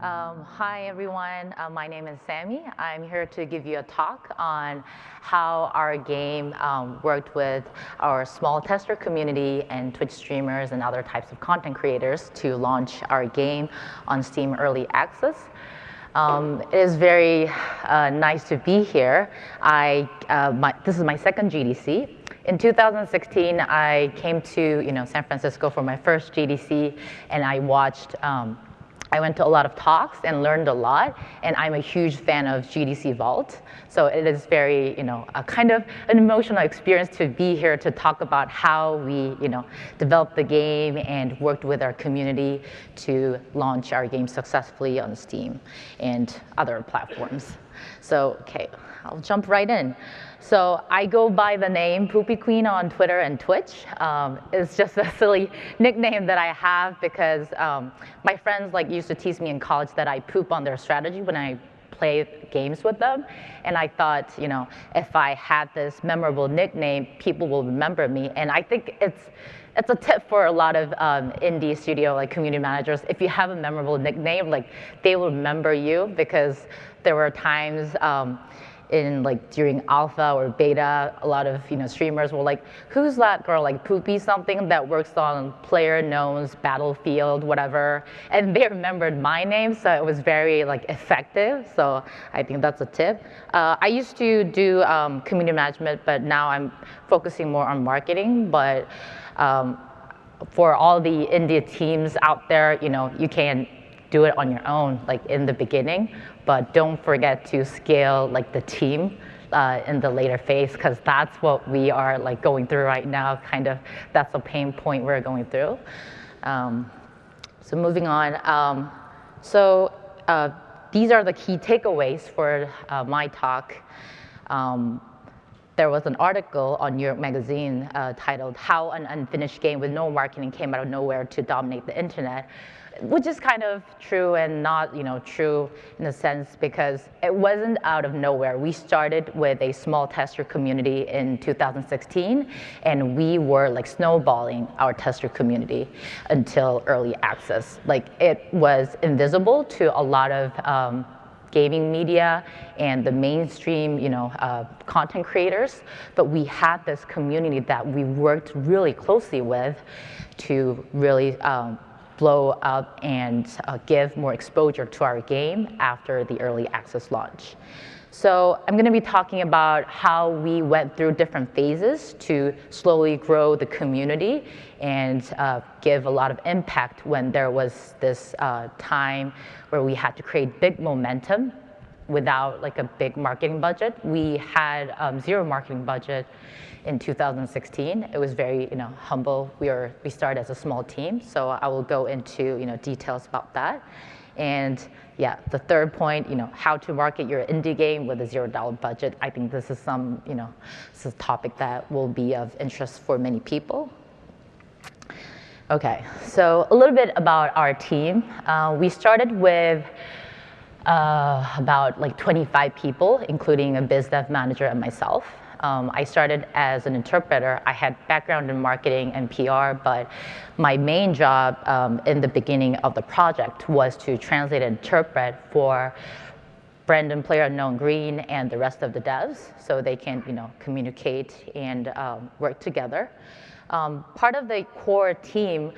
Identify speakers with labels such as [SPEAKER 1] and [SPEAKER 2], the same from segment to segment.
[SPEAKER 1] Hi everyone, my name is Sammie. I'm here to give you a talk on how our game worked with our small tester community and Twitch streamers and other types of content creators to launch our game on Steam Early Access. It is very nice to be here. This is my second GDC. In 2016, I came to San Francisco for my first GDC, and I went to a lot of talks and learned a lot, and I'm a huge fan of GDC Vault. So it is very, a kind of an emotional experience to be here to talk about how we, developed the game and worked with our community to launch our game successfully on Steam and other platforms. So, okay, I'll jump right in. So I go by the name Poopy Queen on Twitter and Twitch. It's just a silly nickname that I have because my friends used to tease me in college that I poop on their strategy when I play games with them. And I thought, if I had this memorable nickname, people will remember me. And I think it's a tip for a lot of indie studio community managers. If you have a memorable nickname, they will remember you, because there were times during alpha or beta, a lot of streamers were like, who's that girl, Poopy something that works on PlayerUnknown's Battlefield, whatever, and they remembered my name, so it was very effective. So I think that's a tip. I used to do community management, but now I'm focusing more on marketing. But for all the indie teams out there, you can do it on your own, in the beginning, but don't forget to scale the team in the later phase, because that's what we are going through right now. That's a pain point we're going through. So moving on. These are the key takeaways for my talk. There was an article on New York Magazine titled "How an Unfinished Game with No Marketing Came Out of Nowhere to Dominate the Internet," which is kind of true and not true in a sense, because it wasn't out of nowhere. We started with a small tester community in 2016, and we were snowballing our tester community until early access. It was invisible to a lot of gaming media and the mainstream content creators, but we had this community that we worked really closely with to really blow up and give more exposure to our game after the early access launch. So I'm going to be talking about how we went through different phases to slowly grow the community and give a lot of impact when there was this time where we had to create big momentum without a big marketing budget. We had zero marketing budget in 2016. It was very humble. We started as a small team, so I will go into details about that. And yeah, the third point, how to market your indie game with a $0 budget. I think this is this is a topic that will be of interest for many people. Okay, so a little bit about our team. We started with about 25 people, including a biz dev manager and myself. I started as an interpreter. I had background in marketing and PR, but my main job in the beginning of the project was to translate and interpret for Brendan, PlayerUnknown, Green, and the rest of the devs, so they can communicate and work together. Part of the core team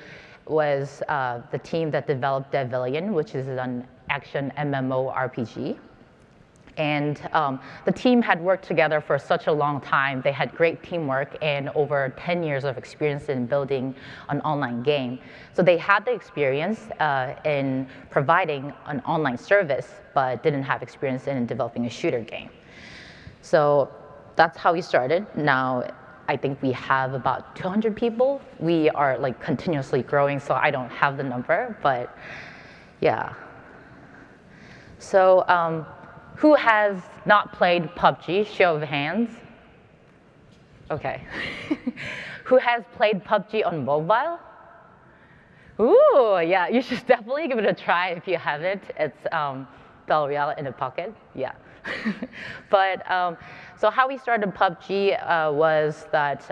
[SPEAKER 1] was the team that developed Devilion, which is an action MMORPG. And the team had worked together for such a long time. They had great teamwork and over 10 years of experience in building an online game. So they had the experience in providing an online service, but didn't have experience in developing a shooter game. So that's how we started. Now, I think we have about 200 people. We are continuously growing, so I don't have the number, but yeah. So who has not played PUBG? Show of hands. Okay. Who has played PUBG on mobile? Ooh, yeah, you should definitely give it a try if you haven't. It's Battle Royale in a pocket, yeah. But so how we started PUBG was that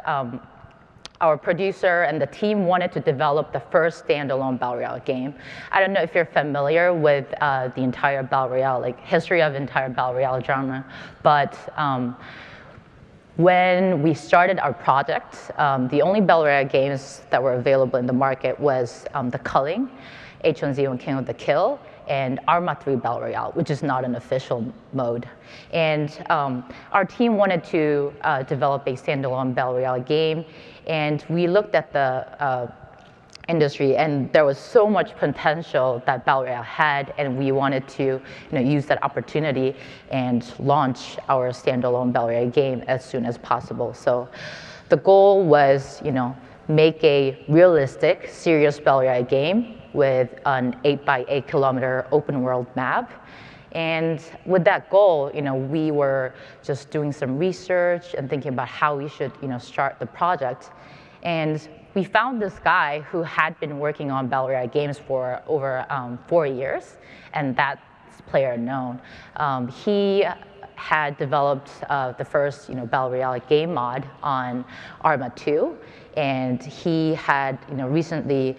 [SPEAKER 1] our producer and the team wanted to develop the first standalone Battle Royale game. I don't know if you're familiar with the entire Battle Royale, like history of entire Battle Royale genre, but when we started our project, the only Battle Royale games that were available in the market was the Culling, H1Z1 King of the Kill, and Arma 3 Battle Royale, which is not an official mode. And our team wanted to develop a standalone Battle Royale game, and we looked at the industry, and there was so much potential that Battle Royale had, and we wanted to use that opportunity and launch our standalone Battle Royale game as soon as possible. So the goal was make a realistic, serious Battle Royale game with an 8x8 kilometer open world map. And with that goal, we were just doing some research and thinking about how we should start the project. And we found this guy who had been working on Battle Royale games for over 4 years, and that's PlayerUnknown. He had developed the first Battle Royale game mod on Arma 2, and he had recently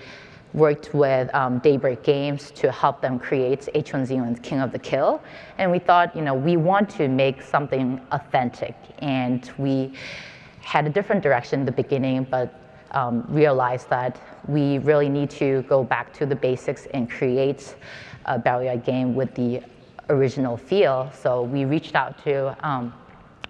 [SPEAKER 1] worked with Daybreak Games to help them create H1Z1 King of the Kill. And we thought, we want to make something authentic. And we had a different direction in the beginning, but realized that we really need to go back to the basics and create a Battle Royale game with the original feel. So we reached out to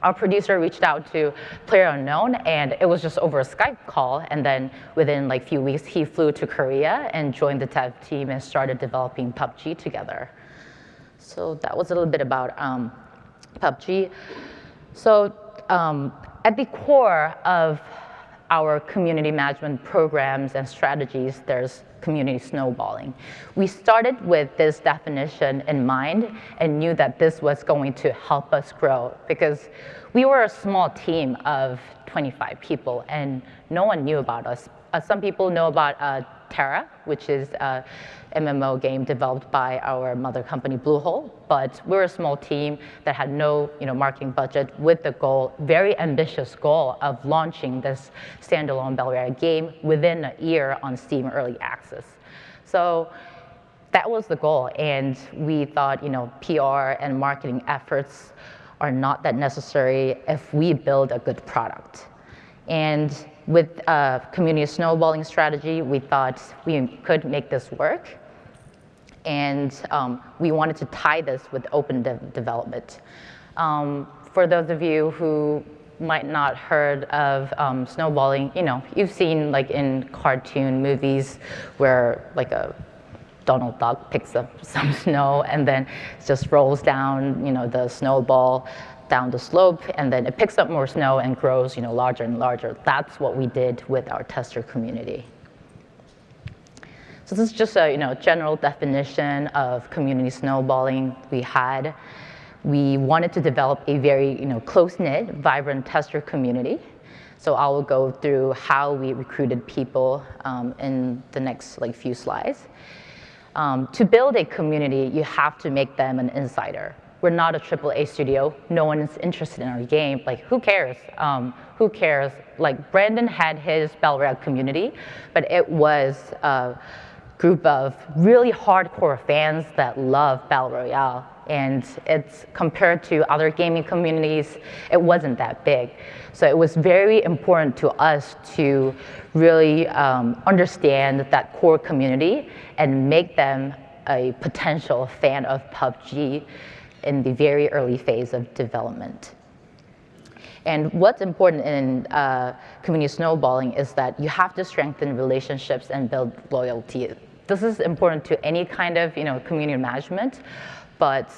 [SPEAKER 1] our producer reached out to PlayerUnknown, and it was just over a Skype call. And then within a few weeks, he flew to Korea and joined the dev team and started developing PUBG together. So that was a little bit about PUBG. So at the core of our community management programs and strategies, there's community snowballing. We started with this definition in mind and knew that this was going to help us grow, because we were a small team of 25 people and no one knew about us. Some people know about Terra, which is a MMO game developed by our mother company Bluehole, but we're a small team that had no marketing budget, with the goal, very ambitious goal, of launching this standalone Battle Royale game within a year on Steam Early Access. So that was the goal, and we thought PR and marketing efforts are not that necessary if we build a good product. And with community snowballing strategy, we thought we could make this work. And we wanted to tie this with open development. For those of you who might not heard of snowballing, you've seen in cartoon movies where a Donald Duck picks up some snow and then just rolls down the snowball down the slope, and then it picks up more snow and grows larger and larger. That's what we did with our tester community. So this is just a general definition of community snowballing we had. We wanted to develop a very close-knit, vibrant tester community. So I will go through how we recruited people in the next few slides. To build a community, you have to make them an insider. We're not a AAA studio. No one is interested in our game. Who cares? Who cares? Brandon had his Battle Royale community, but it was a group of really hardcore fans that love Battle Royale. And it's compared to other gaming communities, it wasn't that big. So it was very important to us to really understand that core community and make them a potential fan of PUBG in the very early phase of development. And what's important in community snowballing is that you have to strengthen relationships and build loyalty. This is important to any kind of community management, but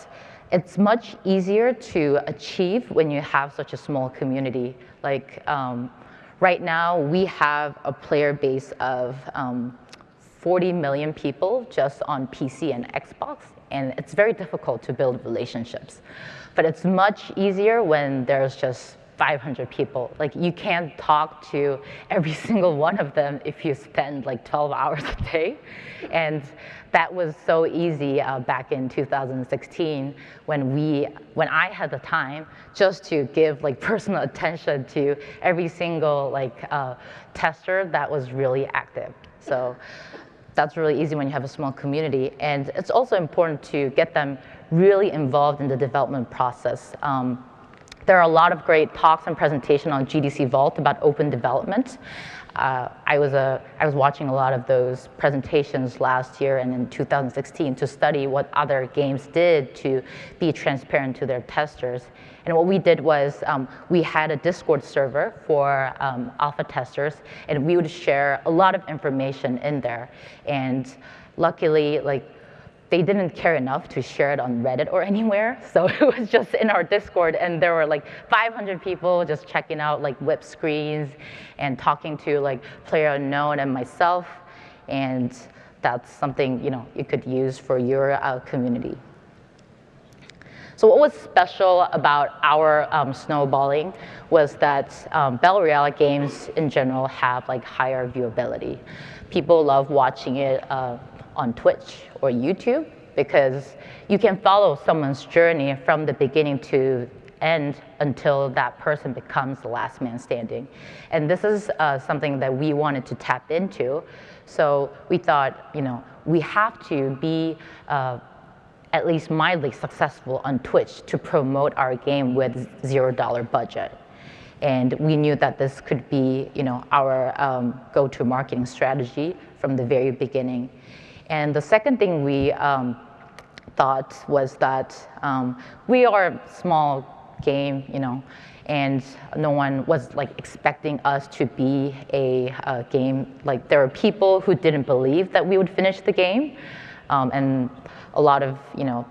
[SPEAKER 1] it's much easier to achieve when you have such a small community. Right now, we have a player base of 40 million people just on PC and Xbox, and it's very difficult to build relationships. But it's much easier when there's just 500 people. Like, you can't talk to every single one of them if you spend like 12 hours a day. And that was so easy back in 2016 when I had the time just to give like personal attention to every single tester that was really active. So that's really easy when you have a small community. And it's also important to get them really involved in the development process. There are a lot of great talks and presentations on GDC Vault about open development. I was watching a lot of those presentations last year and in 2016 to study what other games did to be transparent to their testers. And what we did was we had a Discord server for alpha testers, and we would share a lot of information in there. And luckily, they didn't care enough to share it on Reddit or anywhere, so it was just in our Discord, and there were like 500 people just checking out like whip screens and talking to like PlayerUnknown and myself, and that's something you could use for your community. So what was special about our snowballing was that Battle Royale games in general have like higher viewability. People love watching it on Twitch or YouTube because you can follow someone's journey from the beginning to end until that person becomes the last man standing. And this is something that we wanted to tap into. So we thought, we have to be at least mildly successful on Twitch to promote our game with $0 budget. And we knew that this could be, our go-to marketing strategy from the very beginning. And the second thing we thought was that we are a small game, and no one was expecting us to be a game. There are people who didn't believe that we would finish the game, and a lot of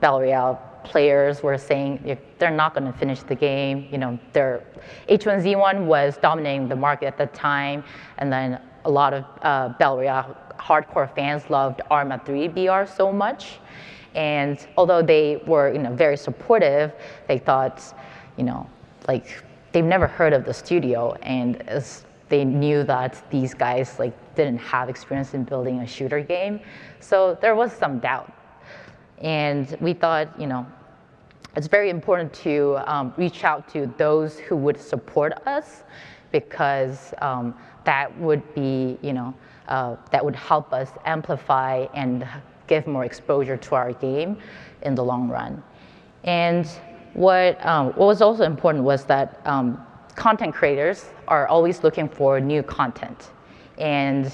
[SPEAKER 1] Battle Royale players were saying they're not going to finish the game. Their H1Z1 was dominating the market at the time, and then a lot of Battle Royale hardcore fans loved Arma 3 BR so much, and although they were very supportive, they thought they've never heard of the studio, and they knew that these guys didn't have experience in building a shooter game, so there was some doubt. And we thought it's very important to reach out to those who would support us, because that would be that would help us amplify and give more exposure to our game in the long run. And what was also important was that content creators are always looking for new content, and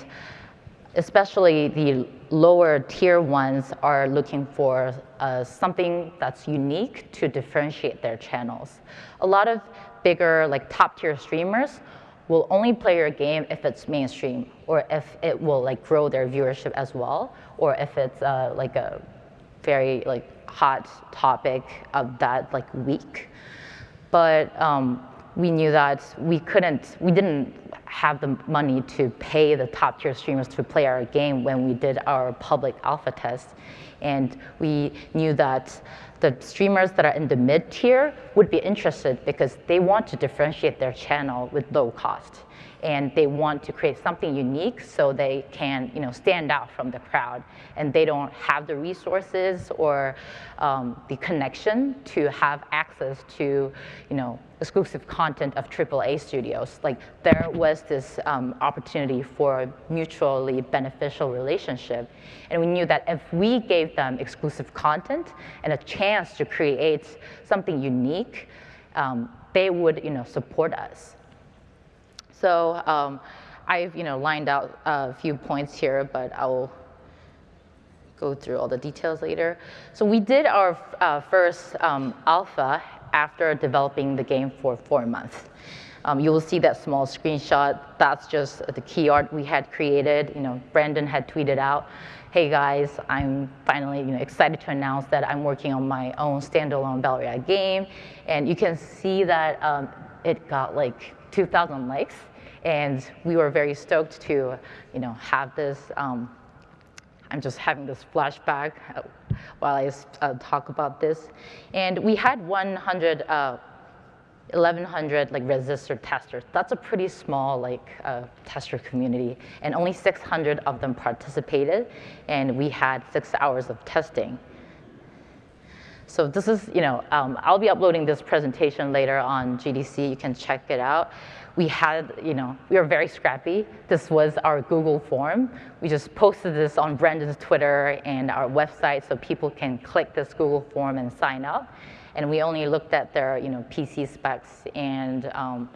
[SPEAKER 1] especially the lower tier ones are looking for something that's unique to differentiate their channels. A lot of bigger top tier streamers will only play your game if it's mainstream, or if it will grow their viewership as well, or if it's a very hot topic of that week. But we knew that we didn't have the money to pay the top tier streamers to play our game when we did our public alpha test. And we knew that the streamers that are in the mid tier would be interested because they want to differentiate their channel with low cost. And they want to create something unique so they can stand out from the crowd. And they don't have the resources or the connection to have access to exclusive content of AAA studios. There was this opportunity for a mutually beneficial relationship. And we knew that if we gave them exclusive content and a chance to create something unique, they would support us. So I've lined out a few points here, but I'll go through all the details later. So we did our first alpha after developing the game for 4 months. You will see that small screenshot. That's just the key art we had created. Brandon had tweeted out, "Hey guys, I'm finally excited to announce that I'm working on my own standalone Battle Royale game." And you can see that it got 2,000 likes, and we were very stoked to have this. I'm just having this flashback while I talk about this. And we had 100 1,100 like registered testers. That's a pretty small like tester community, and only 600 of them participated, and we had 6 hours of testing. So this is, I'll be uploading this presentation later on GDC. You can check it out. We had, we were very scrappy. This was our Google form. We just posted this on Brandon's Twitter and our website so people can click this Google form and sign up. And we only looked at their, PC specs and a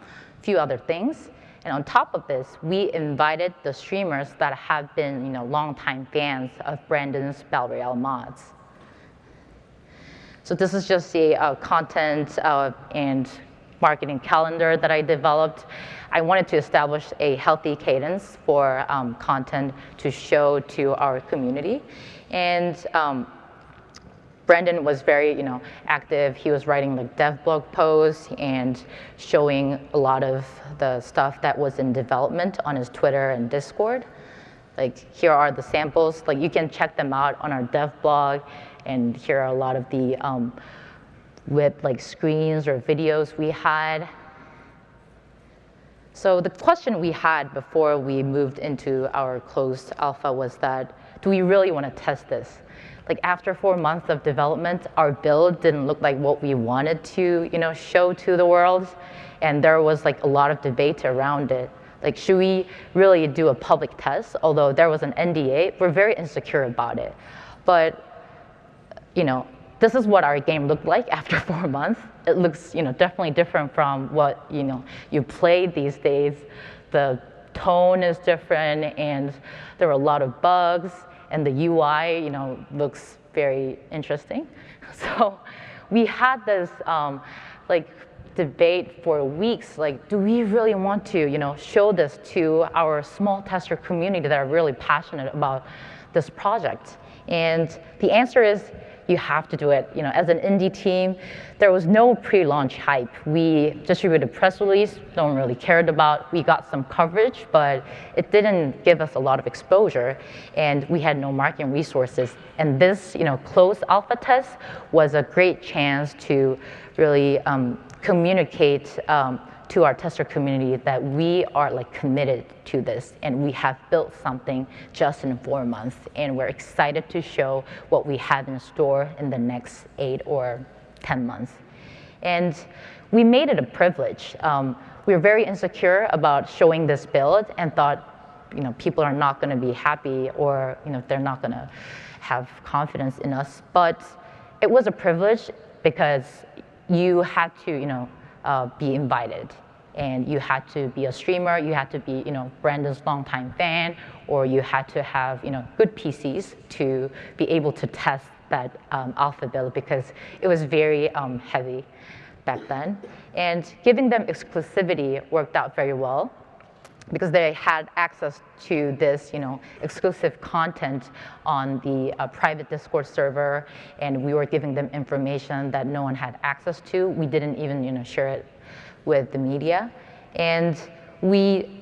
[SPEAKER 1] few other things. And on top of this, we invited the streamers that have been, longtime fans of Brandon's Battle Royale mods. So this is just a content and marketing calendar that I developed. I wanted to establish a healthy cadence for content to show to our community. And Brandon was very active. He was writing like dev blog posts and showing a lot of the stuff that was in development on his Twitter and Discord. Like here are the samples. Like you can check them out on our dev blog. And here are a lot of the whip like screens or videos we had. So the question we had before we moved into our closed alpha was that, do we really want to test this? Like after 4 months of development, our build didn't look like what we wanted to show to the world. And there was like a lot of debate around it. Like, should we really do a public test? Although there was an NDA, we're very insecure about it. But this is what our game looked like after 4 months. It looks, definitely different from what, you play these days. The tone is different, and there were a lot of bugs, and the UI, looks very interesting. So we had this, debate for weeks, like, do we really want to, show this to our small tester community that are really passionate about this project? And the answer is, you have to do it. As an indie team, there was no pre-launch hype. We distributed a press release, no one really cared about. We got some coverage, but it didn't give us a lot of exposure, and we had no marketing resources. And this, closed alpha test was a great chance to really communicate to our tester community that we are committed to this, and we have built something just in 4 months, and we're excited to show what we have in store in the next 8 or 10 months. And we made it a privilege. We were very insecure about showing this build and thought, people are not going to be happy, or they're not going to have confidence in us. But it was a privilege because you had to, be invited, and you had to be a streamer, you had to be, Brandon's longtime fan, or you had to have, good PCs to be able to test that alpha build, because it was very heavy back then. And giving them exclusivity worked out very well, because they had access to this, exclusive content on the private Discord server, and we were giving them information that no one had access to. We didn't even, share it with the media, and we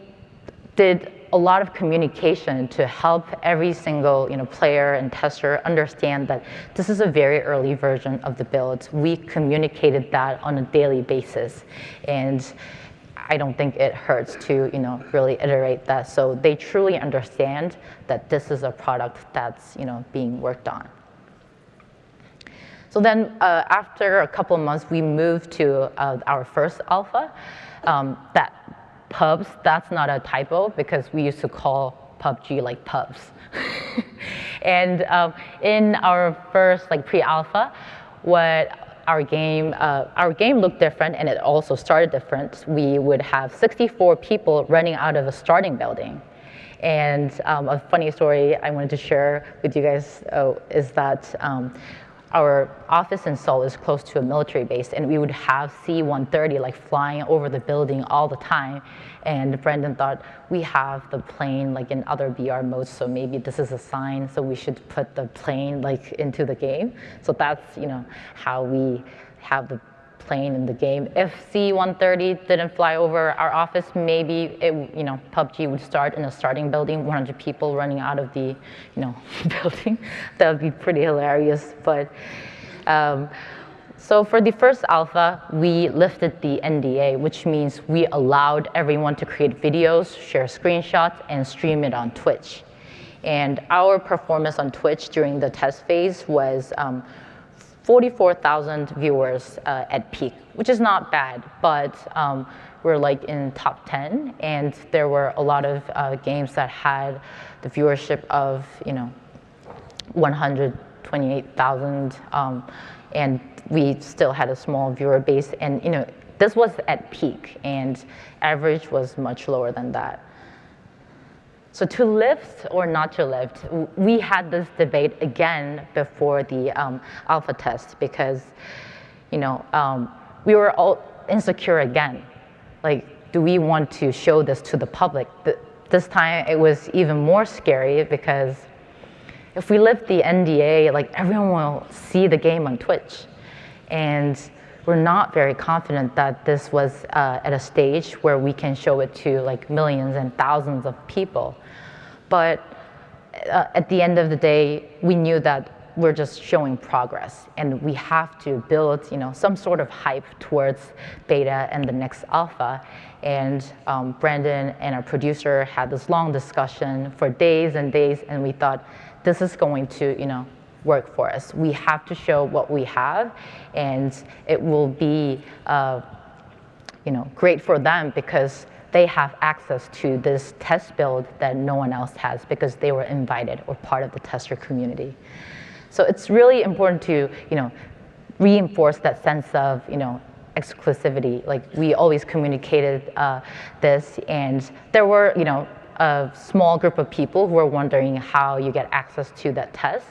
[SPEAKER 1] did a lot of communication to help every single, player and tester understand that this is a very early version of the build. We communicated that on a daily basis, and I don't think it hurts to, really iterate that, so they truly understand that this is a product that's, being worked on. So then, after a couple of months, we moved to our first alpha. That pubs, that's not a typo, because we used to call PUBG like pubs. And in our first pre-alpha, our game looked different, and it also started different. We would have 64 people running out of a starting building. And a funny story I wanted to share with you guys is that our office in Seoul is close to a military base, and we would have C-130 flying over the building all the time. And Brandon thought, we have the plane in other BR modes, so maybe this is a sign, so we should put the plane into the game. So that's how we have the plane in the game. If C-130 didn't fly over our office, maybe PUBG would start in a starting building, 100 people running out of the building. That would be pretty hilarious. But So for the first alpha, we lifted the NDA, which means we allowed everyone to create videos, share screenshots, and stream it on Twitch. And our performance on Twitch during the test phase was 44,000 viewers at peak, which is not bad, but we're like in top 10, and there were a lot of games that had the viewership of 128,000, and we still had a small viewer base, and this was at peak, and average was much lower than that. So to lift or not to lift, we had this debate again before the alpha test, because we were all insecure again. Like, do we want to show this to the public? This time it was even more scary, because if we lift the NDA, like, everyone will see the game on Twitch. And we're not very confident that this was at a stage where we can show it to like millions and thousands of people. But at the end of the day, we knew that we're just showing progress, and we have to build some sort of hype towards beta and the next alpha. And Brandon and our producer had this long discussion for days and days, and we thought, this is going to work for us. We have to show what we have, and it will be great for them, because they have access to this test build that no one else has, because they were invited or part of the tester community. So it's really important to reinforce that sense of exclusivity. Like, we always communicated this, and there were a small group of people who were wondering how you get access to that test.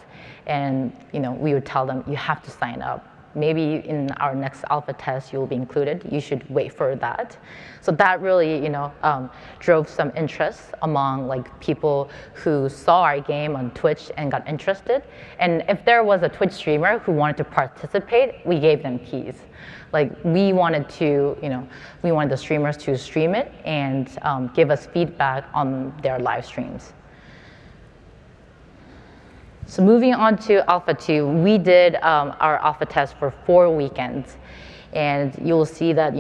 [SPEAKER 1] And we would tell them, you have to sign up. Maybe in our next alpha test you'll be included. You should wait for that. So that really drove some interest among people who saw our game on Twitch and got interested. And if there was a Twitch streamer who wanted to participate, we gave them keys. We wanted the streamers to stream it and give us feedback on their live streams. So moving on to Alpha 2, we did our alpha test for 4 weekends. And you'll see that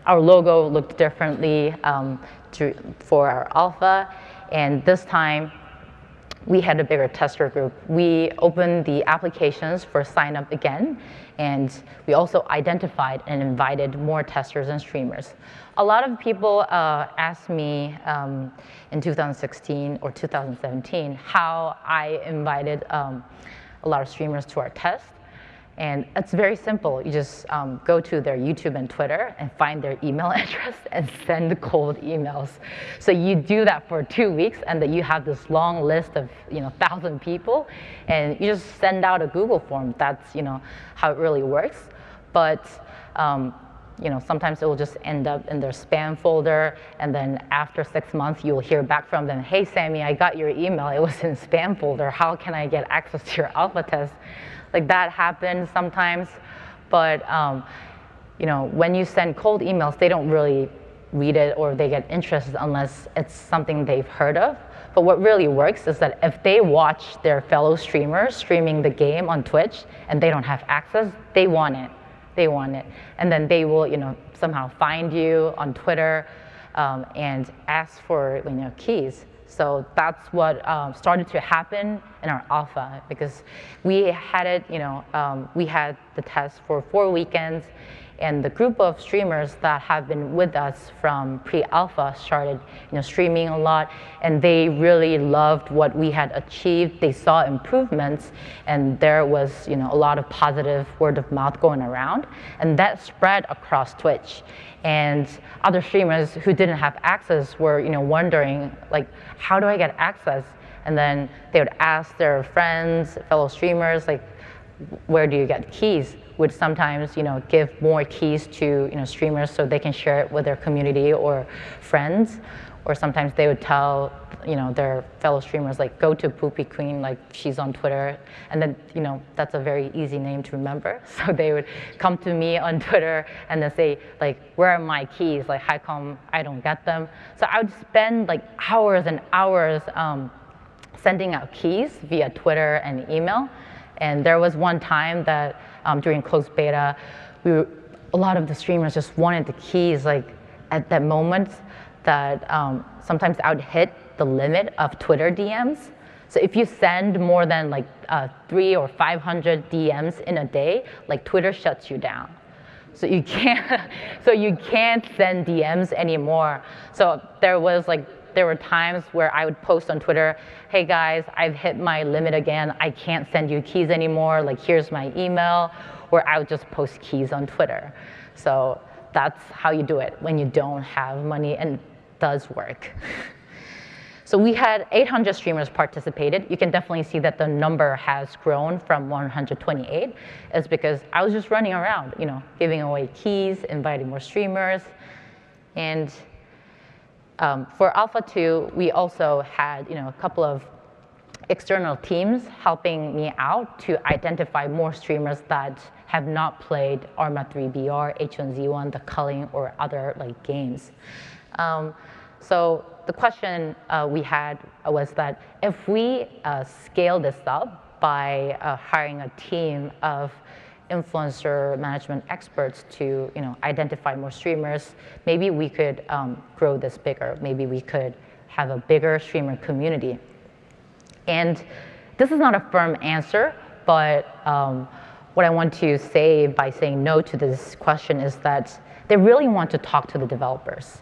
[SPEAKER 1] our logo looked differently for our alpha. And this time, we had a bigger tester group. We opened the applications for sign up again, and we also identified and invited more testers and streamers. A lot of people asked me in 2016 or 2017 how I invited a lot of streamers to our test. And it's very simple. You just go to their YouTube and Twitter and find their email address and send cold emails. So you do that for 2 weeks, and then you have this long list of 1,000 people, and you just send out a Google form. That's how it really works. But sometimes it will just end up in their spam folder, and then after 6 months, you'll hear back from them, hey, Sammie, I got your email. It was in spam folder. How can I get access to your alpha test? That happens sometimes, but when you send cold emails, they don't really read it or they get interested unless it's something they've heard of. But what really works is that if they watch their fellow streamers streaming the game on Twitch and they don't have access, they want it. They want it. And then they will somehow find you on Twitter and ask for keys. So that's what started to happen in our alpha, because we had it, we had the test for 4 weekends, and the group of streamers that have been with us from pre-alpha started, streaming a lot, and they really loved what we had achieved. They saw improvements, and there was, a lot of positive word of mouth going around, and that spread across Twitch. And other streamers who didn't have access were, wondering, how do I get access? And then they would ask their friends, fellow streamers, where do you get keys? Would sometimes, give more keys to, streamers so they can share it with their community or friends. Or sometimes they would tell, their fellow streamers, go to Poopy Queen, she's on Twitter. And then, that's a very easy name to remember. So they would come to me on Twitter and then say, where are my keys? How come I don't get them? So I would spend hours and hours sending out keys via Twitter and email. And there was one time that during closed beta, a lot of the streamers just wanted the keys like at that moment that sometimes I would hit the limit of Twitter DMs. So if you send more than like 300 or 500 DMs in a day, like Twitter shuts you down. So you can't send DMs anymore. So there were times where I would post on Twitter, hey guys, I've hit my limit again. I can't send you keys anymore. Like here's my email. Or I would just post keys on Twitter. So that's how you do it when you don't have money, and it does work. So we had 800 streamers participated. You can definitely see that the number has grown from 128. It's because I was just running around, giving away keys, inviting more streamers. And for Alpha 2, we also had a couple of external teams helping me out to identify more streamers that have not played Arma 3 BR, H1Z1, the culling, or other games. So the question we had was that if we scale this up by hiring a team of influencer management experts to identify more streamers, maybe we could grow this bigger. Maybe we could have a bigger streamer community. And this is not a firm answer, but what I want to say by saying no to this question is that they really want to talk to the developers.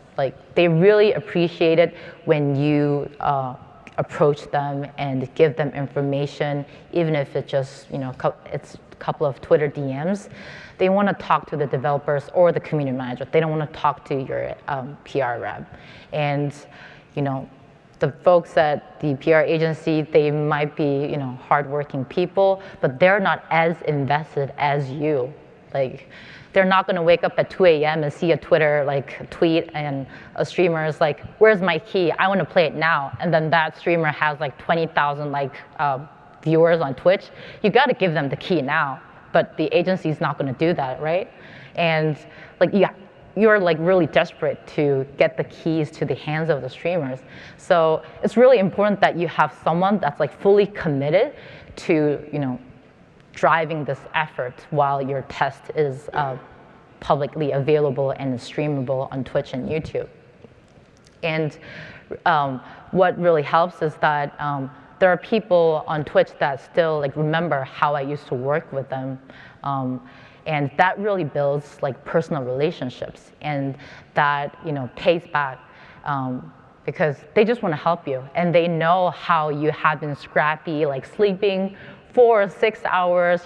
[SPEAKER 1] They really appreciate it when you approach them and give them information, even if it's just it's a couple of Twitter DMs. They want to talk to the developers or the community manager. They don't want to talk to your PR rep. And the folks at the PR agency, they might be hardworking people, but they're not as invested as you. They're not going to wake up at 2 a.m. and see a Twitter tweet and a streamer is like, where's my key? I want to play it now. And then that streamer has 20,000 viewers on Twitch. You got to give them the key now. But the agency's not going to do that, right? And you're really desperate to get the keys to the hands of the streamers. So it's really important that you have someone that's fully committed to driving this effort while your test is publicly available and streamable on Twitch and YouTube. And what really helps is that there are people on Twitch that still remember how I used to work with them. And that really builds personal relationships, and that pays back because they just want to help you, and they know how you have been scrappy, sleeping 4 or 6 hours,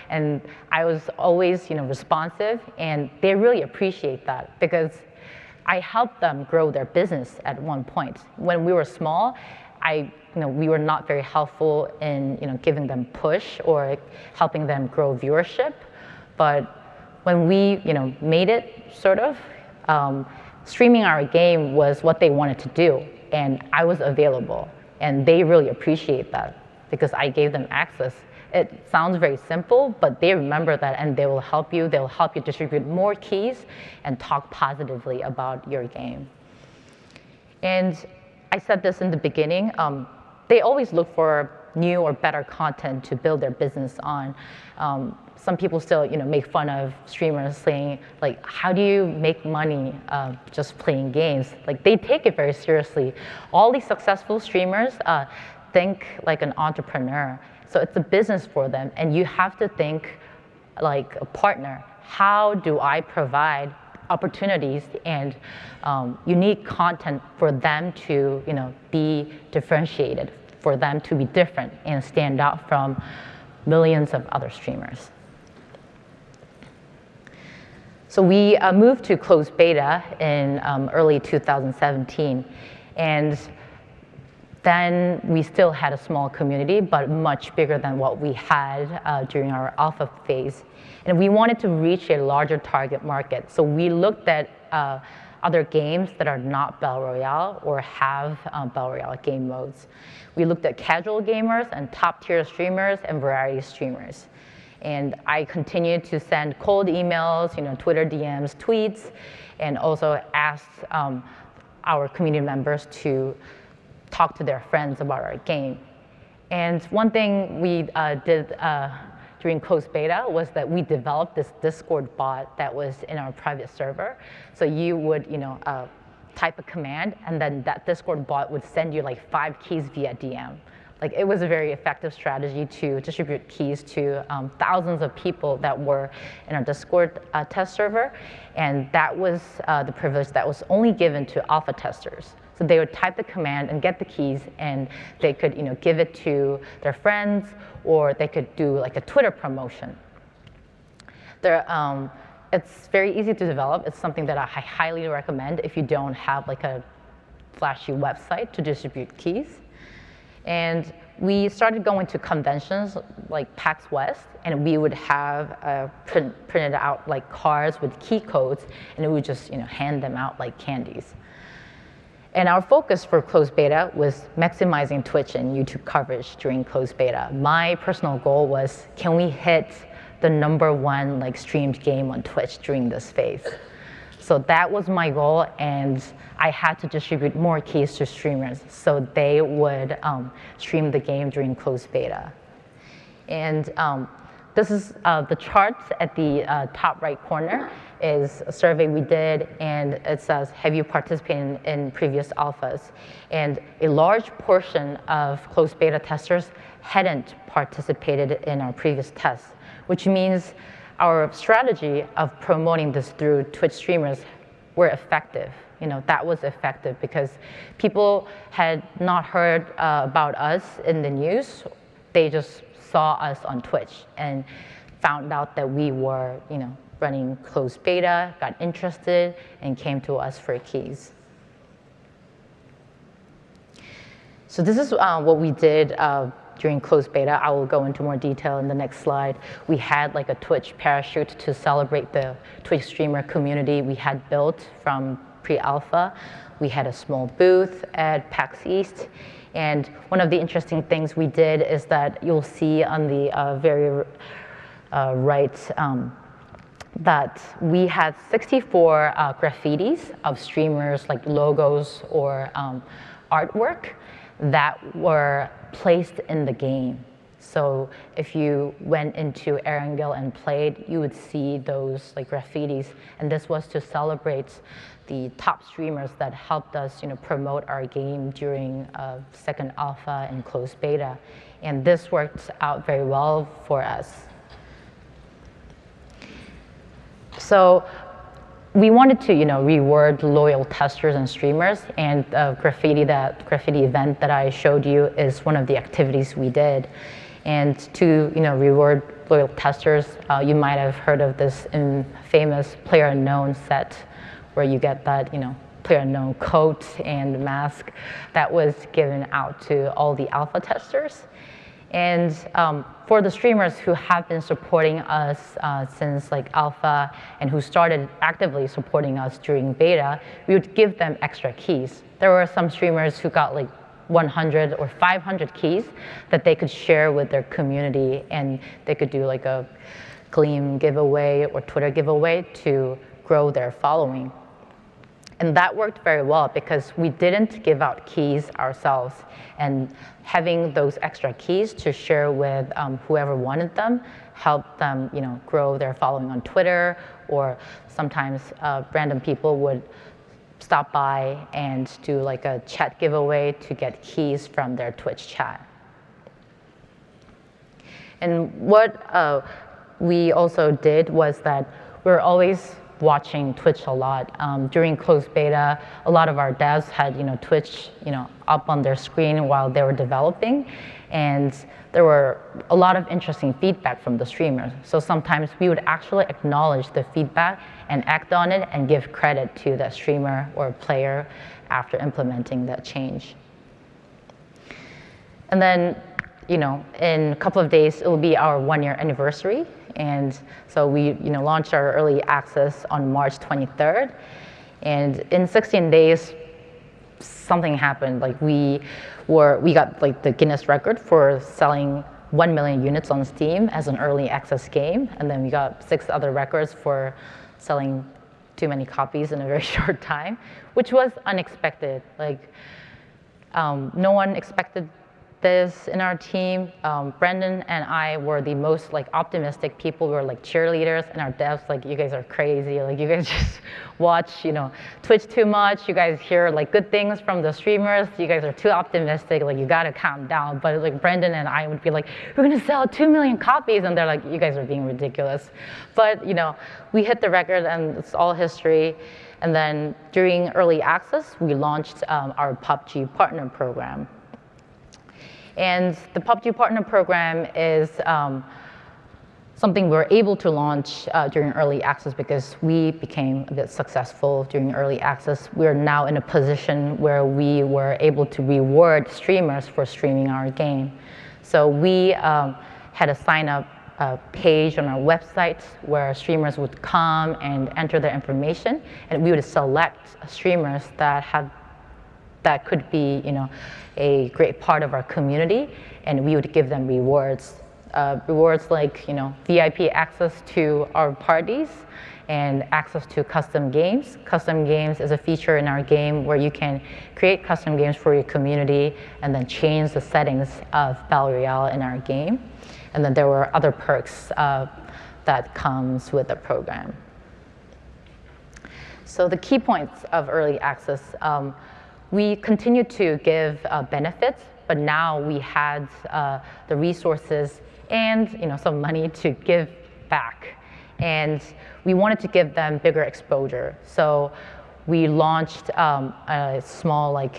[SPEAKER 1] and I was always responsive, and they really appreciate that because I helped them grow their business at one point. When we were small, we were not very helpful in giving them push or helping them grow viewership. But when we made it, streaming our game was what they wanted to do, and I was available, and they really appreciate that because I gave them access. It sounds very simple, but they remember that, and they will help you. They'll help you distribute more keys and talk positively about your game. And I said this in the beginning, they always look for new or better content to build their business on. Some people still make fun of streamers saying, how do you make money just playing games? They take it very seriously. All these successful streamers think like an entrepreneur. So it's a business for them, and you have to think like a partner. How do I provide opportunities and unique content for them to be differentiated, for them to be different and stand out from millions of other streamers? So we moved to closed beta in early 2017, and then we still had a small community, but much bigger than what we had during our alpha phase. And we wanted to reach a larger target market. So we looked at other games that are not Battle Royale or have Battle Royale game modes. We looked at casual gamers and top-tier streamers and variety streamers. And I continued to send cold emails, Twitter DMs, tweets, and also asked our community members to talk to their friends about our game. And one thing we did during closed beta was that we developed this Discord bot that was in our private server. So you would, type a command, and then that Discord bot would send you like 5 keys via DM. Like, it was a very effective strategy to distribute keys to thousands of people that were in our Discord test server, and that was the privilege that was only given to alpha testers. So they would type the command and get the keys, and they could give it to their friends, or they could do like a Twitter promotion. It's very easy to develop. It's something that I highly recommend if you don't have like a flashy website to distribute keys. And we started going to conventions like PAX West, and we would have printed out like cards with key codes, and we would just hand them out like candies. And our focus for closed beta was maximizing Twitch and YouTube coverage during closed beta. My personal goal was, can we hit the #1 like streamed game on Twitch during this phase? So that was my goal, and I had to distribute more keys to streamers so they would stream the game during closed beta. And this is the charts at the top right corner is a survey we did, and it says, have you participated in previous alphas? And a large portion of closed beta testers hadn't participated in our previous tests, which means our strategy of promoting this through Twitch streamers were effective. That was effective because people had not heard about us in the news. They just saw us on Twitch and found out that we were, running closed beta, got interested, and came to us for keys. So this is what we did during closed beta. I will go into more detail in the next slide. We had like a Twitch parachute to celebrate the Twitch streamer community we had built from pre-alpha. We had a small booth at PAX East. And one of the interesting things we did is that you'll see on the very right that we had 64 graffitis of streamers, like logos or artwork that were placed in the game. So if you went into Erangel and played, you would see those like graffitis, and this was to celebrate the top streamers that helped us promote our game during second alpha and closed beta. And this worked out very well for us. So we wanted to reward loyal testers and streamers, and the graffiti event that I showed you is one of the activities we did. And to reward loyal testers, you might have heard of this famous PlayerUnknown's set where you get that PlayerUnknown coat and mask that was given out to all the alpha testers. And for the streamers who have been supporting us since like alpha and who started actively supporting us during beta, we would give them extra keys. There were some streamers who got like 100 or 500 keys that they could share with their community, and they could do like a Gleam giveaway or Twitter giveaway to grow their following. And that worked very well because we didn't give out keys ourselves, and having those extra keys to share with whoever wanted them helped them grow their following on Twitter, or sometimes random people would stop by and do like a chat giveaway to get keys from their Twitch chat. And what we also did was that we're always watching Twitch a lot. During closed beta, a lot of our devs had Twitch up on their screen while they were developing, and there were a lot of interesting feedback from the streamers. So sometimes we would actually acknowledge the feedback and act on it and give credit to the streamer or player after implementing that change. And then in a couple of days, it will be our 1-year anniversary. And so we launched our early access on March 23rd. And in 16 days, something happened. Like we got like the Guinness record for selling 1 million units on Steam as an early access game. And then we got 6 other records for selling too many copies in a very short time, which was unexpected. Like no one expected this in our team. Brendan and I were the most optimistic people. We were like cheerleaders, and our devs you guys are crazy. Like you guys just watch Twitch too much. You guys hear good things from the streamers. You guys are too optimistic. Like you gotta calm down. But Brendan and I would be like, we're gonna sell 2 million copies, and they're like, you guys are being ridiculous. But we hit the record, and it's all history. And then during early access, we launched our PUBG partner program. And the PUBG Partner Program is something we were able to launch during early access because we became a bit successful during early access. We are now in a position where we were able to reward streamers for streaming our game. So we had a sign-up page on our website where streamers would come and enter their information, and we would select streamers that could be, a great part of our community, and we would give them rewards. Rewards like, VIP access to our parties and access to custom games. Custom games is a feature in our game where you can create custom games for your community and then change the settings of Battle Royale in our game. And then there were other perks that comes with the program. So the key points of early access, we continued to give benefits, but now we had the resources and some money to give back. And we wanted to give them bigger exposure. So we launched a small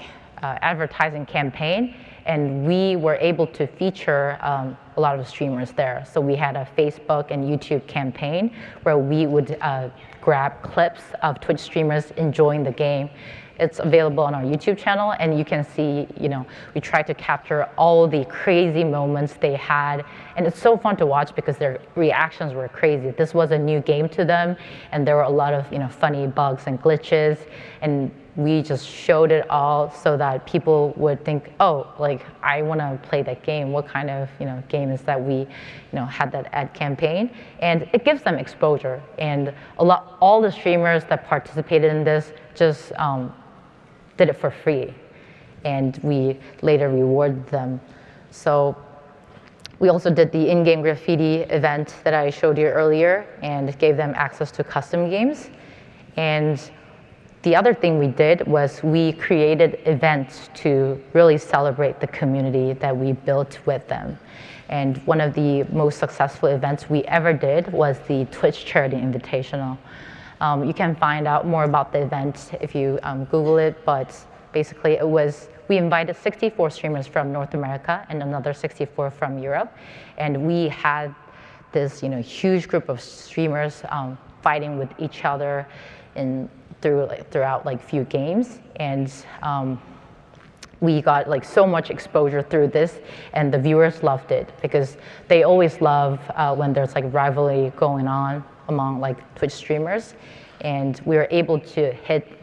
[SPEAKER 1] advertising campaign, and we were able to feature a lot of streamers there. So we had a Facebook and YouTube campaign where we would grab clips of Twitch streamers enjoying the game. It's available on our YouTube channel, and you can see, we tried to capture all the crazy moments they had. And it's so fun to watch because their reactions were crazy. This was a new game to them, and there were a lot of, funny bugs and glitches. And we just showed it all so that people would think, oh, I want to play that game. What kind of, game is that we, had that ad campaign? And it gives them exposure. And all the streamers that participated in this just did it for free, and we later rewarded them. So we also did the in-game graffiti event that I showed you earlier and gave them access to custom games. And the other thing we did was we created events to really celebrate the community that we built with them. And one of the most successful events we ever did was the Twitch Charity Invitational. You can find out more about the event if you Google it, but basically we invited 64 streamers from North America and another 64 from Europe, and we had this huge group of streamers fighting with each other throughout few games, and we got so much exposure through this, and the viewers loved it because they always love when there's rivalry going on among Twitch streamers, and we were able to hit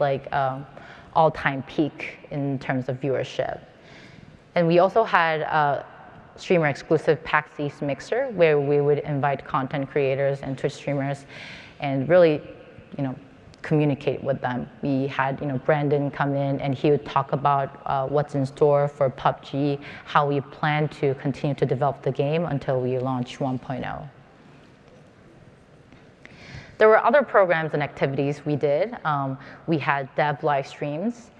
[SPEAKER 1] all-time peak in terms of viewership. And we also had a streamer exclusive PAX East mixer where we would invite content creators and Twitch streamers and really communicate with them. We had Brandon come in, and he would talk about what's in store for PUBG, how we plan to continue to develop the game until we launch 1.0. There were other programs and activities we did. We had dev live streams.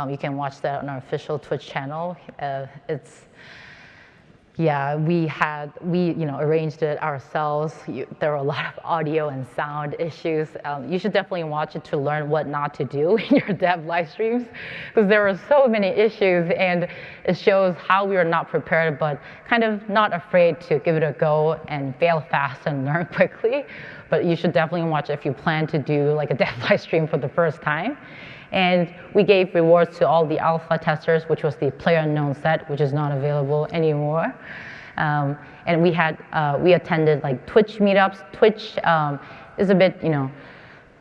[SPEAKER 1] You can watch that on our official Twitch channel. We arranged it ourselves. There were a lot of audio and sound issues. You should definitely watch it to learn what not to do in your dev live streams, because there were so many issues, and it shows how we were not prepared, but kind of not afraid to give it a go and fail fast and learn quickly. But you should definitely watch it if you plan to do a dev live stream for the first time. And we gave rewards to all the alpha testers, which was the PlayerUnknown's set, which is not available anymore. And we attended Twitch meetups. Twitch is a bit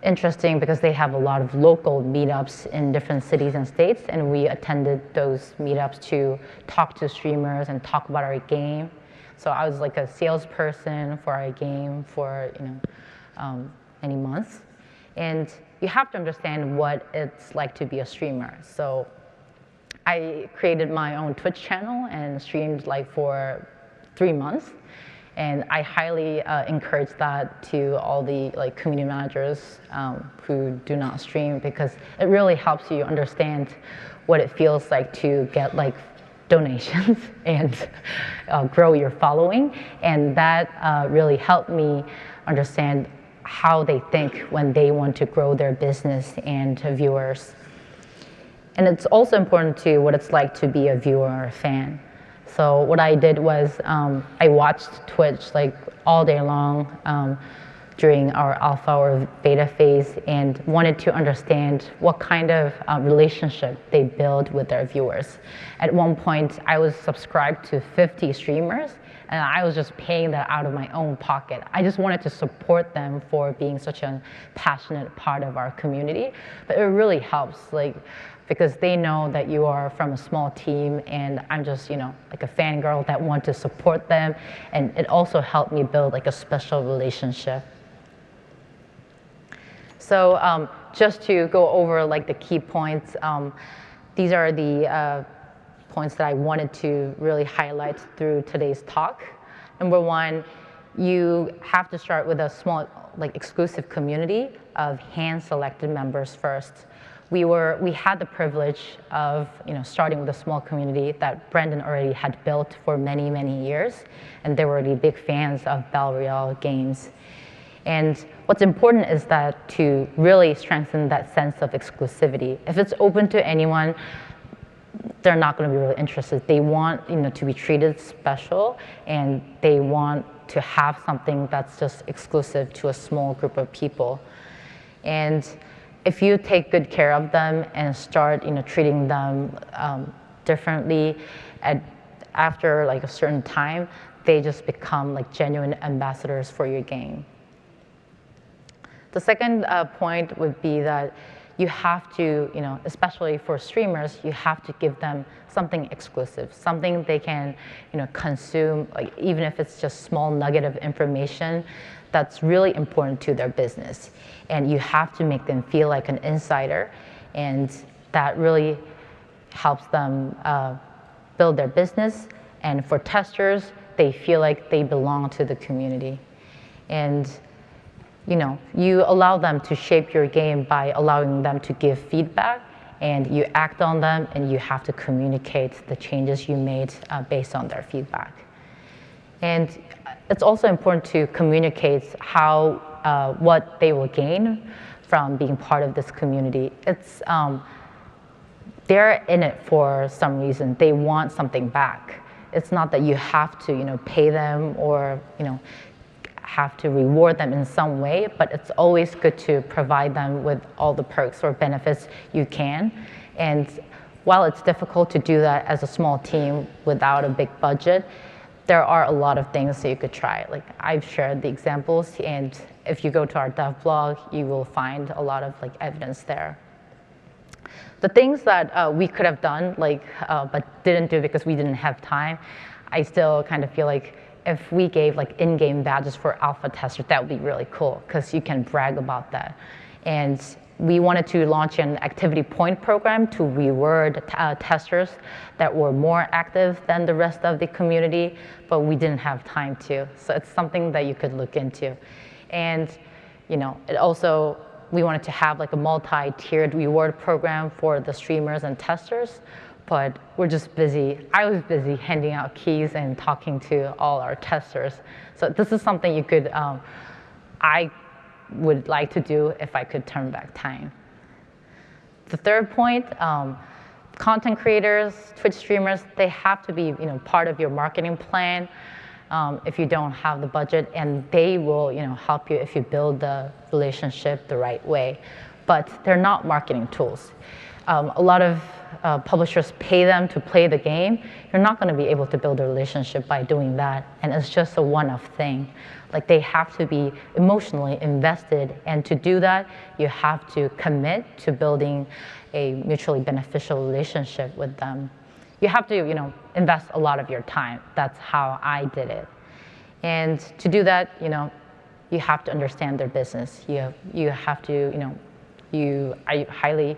[SPEAKER 1] interesting because they have a lot of local meetups in different cities and states, and we attended those meetups to talk to streamers and talk about our game. So I was a salesperson for our game for many months. And you have to understand what it's like to be a streamer. So I created my own Twitch channel and streamed like for 3 months. And I highly encourage that to all the like community managers who do not stream, because it really helps you understand what it feels like to get like donations and grow your following. And that really helped me understand how they think when they want to grow their business and viewers. And it's also important to what it's like to be a viewer or a fan. So what I did was I watched Twitch like all day long during our alpha or beta phase, and wanted to understand what kind of relationship they build with their viewers. At one point, I was subscribed to 50 streamers, and I was just paying that out of my own pocket. I just wanted to support them for being such a passionate part of our community. But it really helps, like, because they know that you are from a small team, and I'm just, you know, like a fangirl that want to support them. And it also helped me build like a special relationship. So just to go over like the key points, these are the points that I wanted to really highlight through today's talk. Number one, you have to start with a small, like, exclusive community of hand-selected members first. We had the privilege of, you know, starting with a small community that Brendan already had built for many, many years, and they were already big fans of Battle Royale games. And what's important is that to really strengthen that sense of exclusivity. If it's open to anyone, they're not going to be really interested. They want, you know, to be treated special, and they want to have something that's just exclusive to a small group of people. And if you take good care of them and start, you know, treating them differently, after like a certain time, they just become like genuine ambassadors for your game. The second point would be that you have to, you know, especially for streamers, you have to give them something exclusive, something they can, you know, consume, like even if it's just small nugget of information that's really important to their business. And you have to make them feel like an insider, and that really helps them build their business. And for testers, they feel like they belong to the community. And you know, you allow them to shape your game by allowing them to give feedback, and you act on them, and you have to communicate the changes you made based on their feedback. And it's also important to communicate how, what they will gain from being part of this community. It's, they're in it for some reason. They want something back. It's not that you have to, you know, pay them or, you know, have to reward them in some way, but it's always good to provide them with all the perks or benefits you can. And while it's difficult to do that as a small team without a big budget, there are a lot of things that you could try. Like, I've shared the examples, and if you go to our dev blog, you will find a lot of like evidence there. The things that we could have done, like, but didn't do because we didn't have time, I still kind of feel like if we gave like in-game badges for alpha testers, that would be really cool, because you can brag about that. And we wanted to launch an activity point program to reward testers that were more active than the rest of the community, but we didn't have time to. So it's something that you could look into. And you know, it also, we wanted to have like a multi-tiered reward program for the streamers and testers, but we're just busy. I was busy handing out keys and talking to all our testers. So this is something you could, I would like to do if I could turn back time. The third point, content creators, Twitch streamers, they have to be, you know, part of your marketing plan if you don't have the budget, and they will, you know, help you if you build the relationship the right way. But they're not marketing tools. A lot of publishers pay them to play the game. You're not going to be able to build a relationship by doing that, and it's just a one-off thing. Like, they have to be emotionally invested, and to do that, you have to commit to building a mutually beneficial relationship with them. You have to, you know, invest a lot of your time. That's how I did it. And to do that, you know, you have to understand their business. You have to, you know, I highly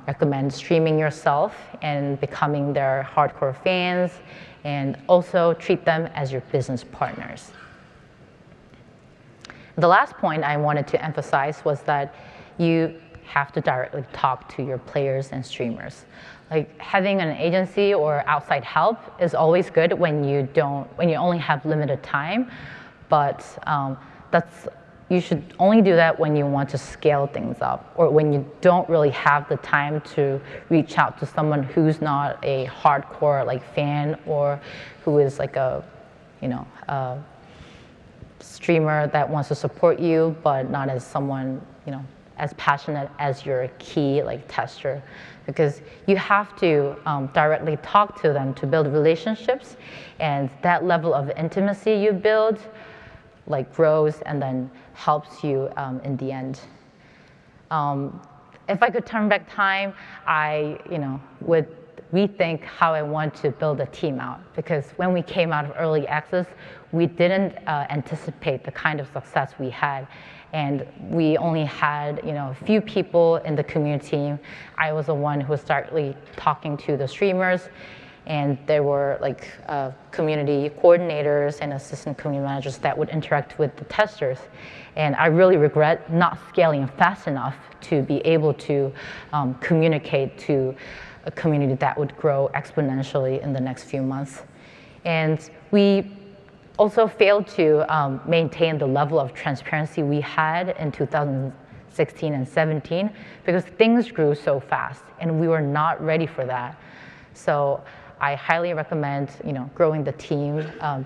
[SPEAKER 1] recommend streaming yourself and becoming their hardcore fans, and also treat them as your business partners. The last point I wanted to emphasize was that you have to directly talk to your players and streamers. Like, having an agency or outside help is always good when you only have limited time, but you should only do that when you want to scale things up, or when you don't really have the time to reach out to someone who's not a hardcore fan, or who is like a streamer that wants to support you, but not as someone as passionate as your key tester, because you have to directly talk to them to build relationships, and that level of intimacy you build grows and then helps you in the end. If I could turn back time, I would rethink how I want to build a team out, because when we came out of early access, we didn't anticipate the kind of success we had, and we only had a few people in the community team. I was the one who was directly talking to the streamers, and there were community coordinators and assistant community managers that would interact with the testers. And I really regret not scaling fast enough to be able to communicate to a community that would grow exponentially in the next few months. And we also failed to maintain the level of transparency we had in 2016 and 17, because things grew so fast and we were not ready for that. So I highly recommend growing the team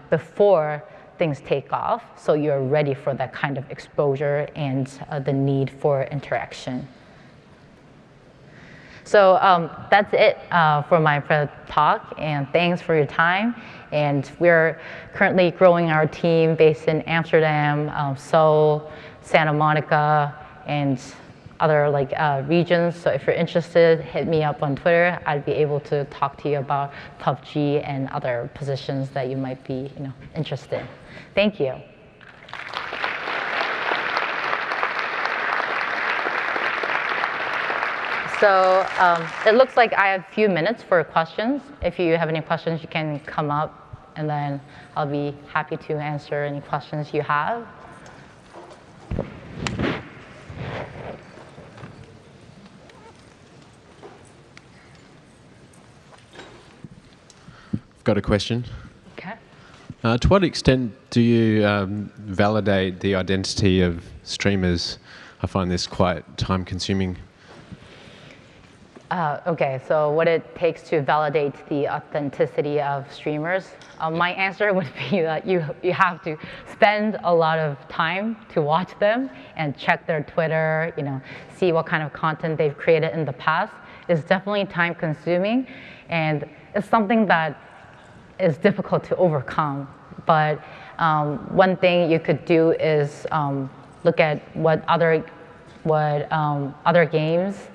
[SPEAKER 1] before things take off, so you're ready for that kind of exposure and the need for interaction. So that's it for my talk, and thanks for your time. And we're currently growing our team based in Amsterdam, Seoul, Santa Monica, and other regions. So if you're interested, hit me up on Twitter. I'd be able to talk to you about PUBG and other positions that you might be interested in. Thank you. So it looks like I have a few minutes for questions. If you have any questions, you can come up, and then I'll be happy to answer any questions you have.
[SPEAKER 2] I've got a question.
[SPEAKER 1] Okay.
[SPEAKER 2] To what extent do you validate the identity of streamers? I find this quite time-consuming.
[SPEAKER 1] Okay, so what it takes to validate the authenticity of streamers? My answer would be that you have to spend a lot of time to watch them and check their Twitter, see what kind of content they've created in the past. It's definitely time-consuming, and it's something that is difficult to overcome. But one thing you could do is look at what other games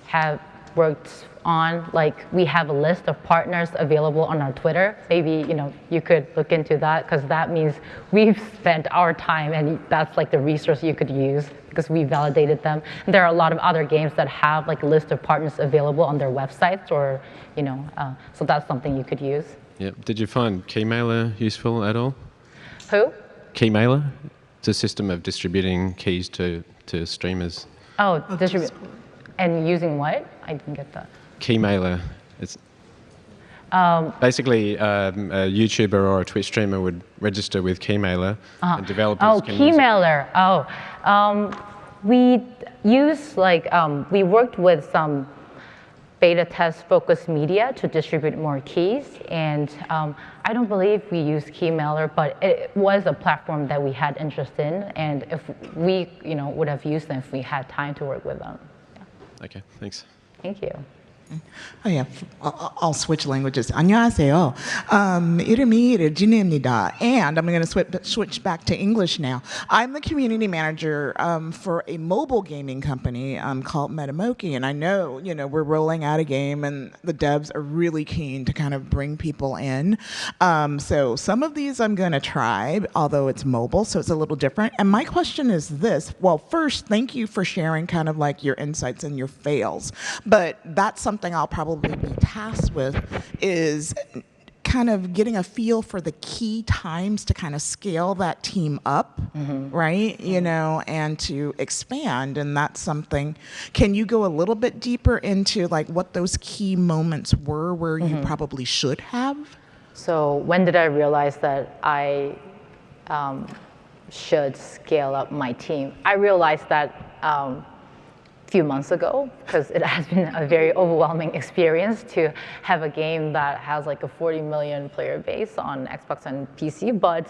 [SPEAKER 1] have worked on. We have a list of partners available on our Twitter. Maybe you could look into that, because that means we've spent our time, and that's the resource you could use, because we validated them. And there are a lot of other games that have a list of partners available on their websites, or so that's something you could use.
[SPEAKER 2] Yep. Did you find Keymailer useful at all?
[SPEAKER 1] Who?
[SPEAKER 2] Keymailer. It's a system of distributing keys to streamers.
[SPEAKER 1] Oh, distribute. And using what? I didn't get that.
[SPEAKER 2] Keymailer. It's basically a YouTuber or a Twitch streamer would register with Keymailer, and developers can use it.
[SPEAKER 1] Keymailer. We use we worked with some beta test focused media to distribute more keys, and I don't believe we used Keymailer, but it was a platform that we had interest in, and if we would have used them if we had time to work with them.
[SPEAKER 2] Okay, thanks.
[SPEAKER 1] Thank you.
[SPEAKER 3] Oh yeah, I'll switch languages. 안녕하세요. 이름이 레진입니다. And I'm going to switch back to English now. I'm the community manager for a mobile gaming company called Metamoki, and I know we're rolling out a game, and the devs are really keen to kind of bring people in. So some of these I'm going to try, although it's mobile, so it's a little different. And my question is this: well, first, thank you for sharing kind of like your insights and your fails, but that's something I'll probably be tasked with is kind of getting a feel for the key times to kind of scale that team up, right? And to expand. And that's something, can you go a little bit deeper into like what those key moments were where you probably should have?
[SPEAKER 1] So when did I realize that I should scale up my team? I realized that few months ago, because it has been a very overwhelming experience to have a game that has like a 40 million player base on Xbox and PC. But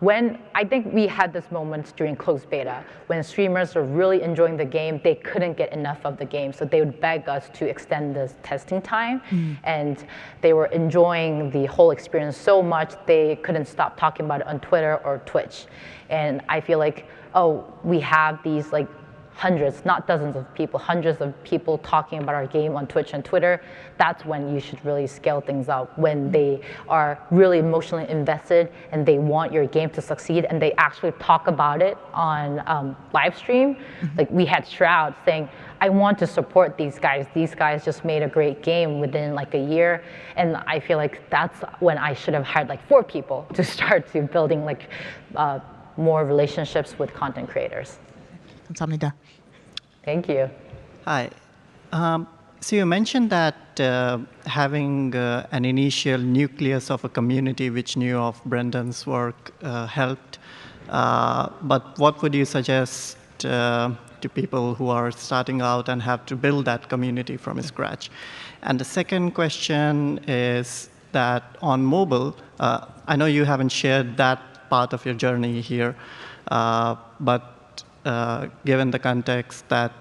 [SPEAKER 1] when I think we had this moment during closed beta, when streamers were really enjoying the game, they couldn't get enough of the game, so they would beg us to extend this testing time, and they were enjoying the whole experience so much they couldn't stop talking about it on Twitter or Twitch. And I feel like, oh, we have these like hundreds, not dozens of people, hundreds of people talking about our game on Twitch and Twitter. That's when you should really scale things up, when they are really emotionally invested and they want your game to succeed, and they actually talk about it on live stream. Like we had Shroud saying, I want to support these guys. These guys just made a great game within like a year. And I feel like that's when I should have hired like 4 people to start to building like more relationships with content creators.
[SPEAKER 3] 감사합니다.
[SPEAKER 1] Thank you.
[SPEAKER 4] Hi. So you mentioned that having an initial nucleus of a community which knew of Brendan's work helped. But what would you suggest to people who are starting out and have to build that community from scratch? And the second question is that on mobile, I know you haven't shared that part of your journey here, but given the context that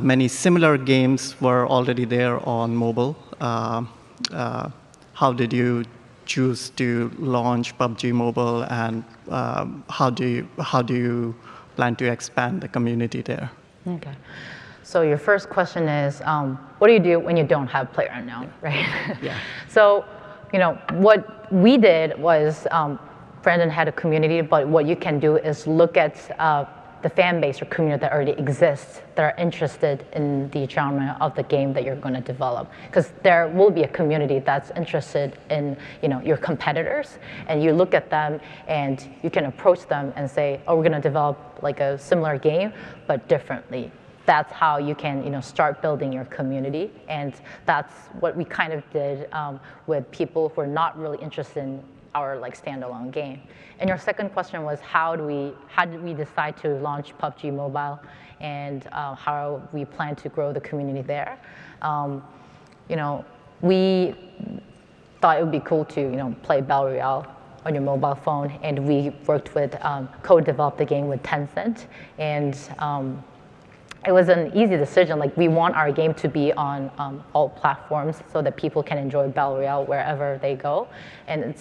[SPEAKER 4] many similar games were already there on mobile, how did you choose to launch PUBG Mobile, and how do you plan to expand the community there?
[SPEAKER 1] Okay. So your first question is, what do you do when you don't have PlayerUnknown, right?
[SPEAKER 4] Yeah.
[SPEAKER 1] So, what we did was, Brandon had a community, but what you can do is look at the fan base or community that already exists, that are interested in the genre of the game that you're going to develop. Because there will be a community that's interested in your competitors, and you look at them and you can approach them and say, oh, we're going to develop like a similar game, but differently. That's how you can start building your community, and that's what we kind of did with people who are not really interested in our like standalone game. And your second question was how did we decide to launch PUBG Mobile, and how we plan to grow the community there. We thought it would be cool to play Battle Royale on your mobile phone, and we worked with co-developed the game with Tencent, and it was an easy decision. Like, we want our game to be on all platforms so that people can enjoy Battle Royale wherever they go. And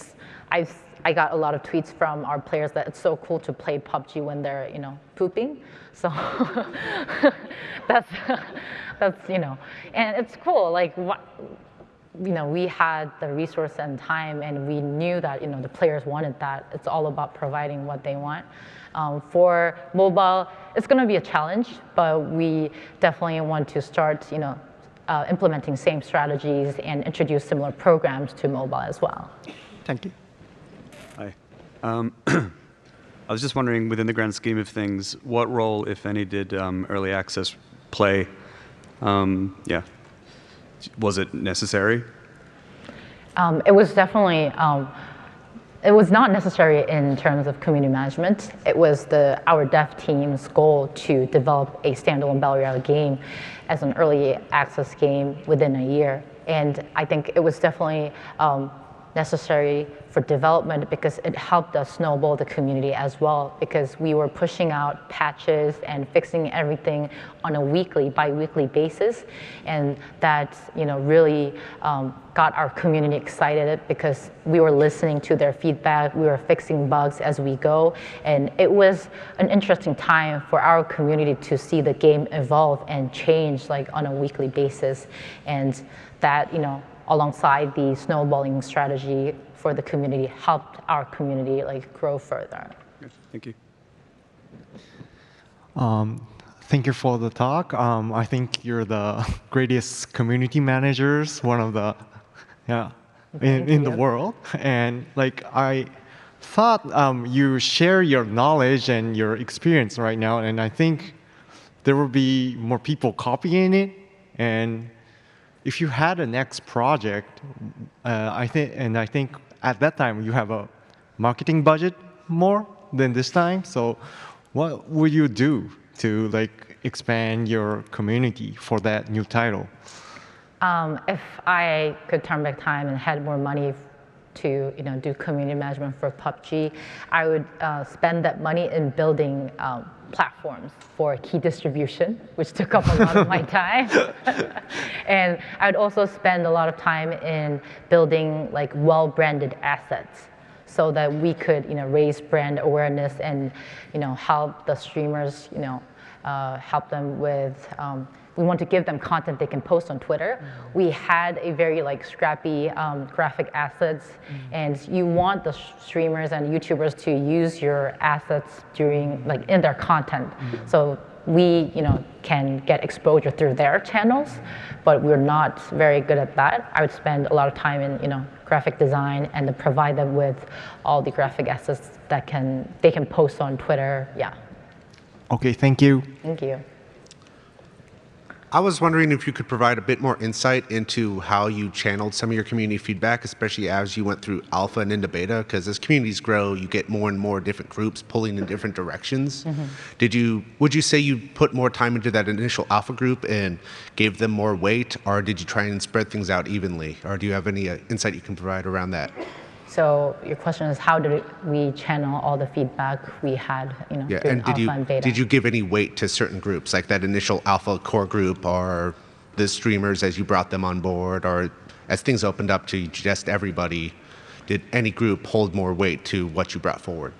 [SPEAKER 1] I got a lot of tweets from our players that it's so cool to play PUBG when they're pooping. So that's and it's cool. Like, we had the resource and time, and we knew that the players wanted that. It's all about providing what they want. For mobile, it's going to be a challenge, but we definitely want to start implementing same strategies and introduce similar programs to mobile as well.
[SPEAKER 4] Thank you.
[SPEAKER 5] Hi. I was just wondering, within the grand scheme of things, what role, if any, did early access play? Yeah. Was it necessary?
[SPEAKER 1] It was definitely, it was not necessary in terms of community management. It was our dev team's goal to develop a standalone Battle Royale game as an early access game within a year. And I think it was definitely necessary for development because it helped us snowball the community as well, because we were pushing out patches and fixing everything on a weekly, bi-weekly basis, and that really got our community excited because we were listening to their feedback, we were fixing bugs as we go, and it was an interesting time for our community to see the game evolve and change like on a weekly basis, and that alongside the snowballing strategy for the community helped our community like grow further.
[SPEAKER 5] Good. Thank you.
[SPEAKER 6] Thank you for the talk. I think you're the greatest community managers, one of the, in the world. And like I thought you share your knowledge and your experience right now, and I think there will be more people copying it. And if you had a next project, I think at that time you have a marketing budget more than this time. So what would you do to like expand your community for that new title?
[SPEAKER 1] If I could turn back time and had more money to do community management for PUBG, I would spend that money in building platforms for key distribution, which took up a lot of my time. And I would also spend a lot of time in building like well-branded assets so that we could raise brand awareness and help the streamers, help them with we want to give them content they can post on Twitter. We had a very like scrappy graphic assets, and you want the streamers and YouTubers to use your assets during like in their content. So we can get exposure through their channels, but we're not very good at that. I would spend a lot of time in graphic design and to provide them with all the graphic assets that they can post on Twitter. Yeah.
[SPEAKER 6] Okay, thank you.
[SPEAKER 1] Thank you.
[SPEAKER 7] I was wondering if you could provide a bit more insight into how you channeled some of your community feedback, especially as you went through alpha and into beta, because as communities grow, you get more and more different groups pulling in different directions. Would you say you put more time into that initial alpha group and gave them more weight, or did you try and spread things out evenly? Or do you have any insight you can provide around that?
[SPEAKER 1] So your question is, how did we channel all the feedback we had, during alpha and beta?
[SPEAKER 7] Did you give any weight to certain groups, like that initial alpha core group, or the streamers as you brought them on board, or as things opened up to just everybody? Did any group hold more weight to what you brought forward?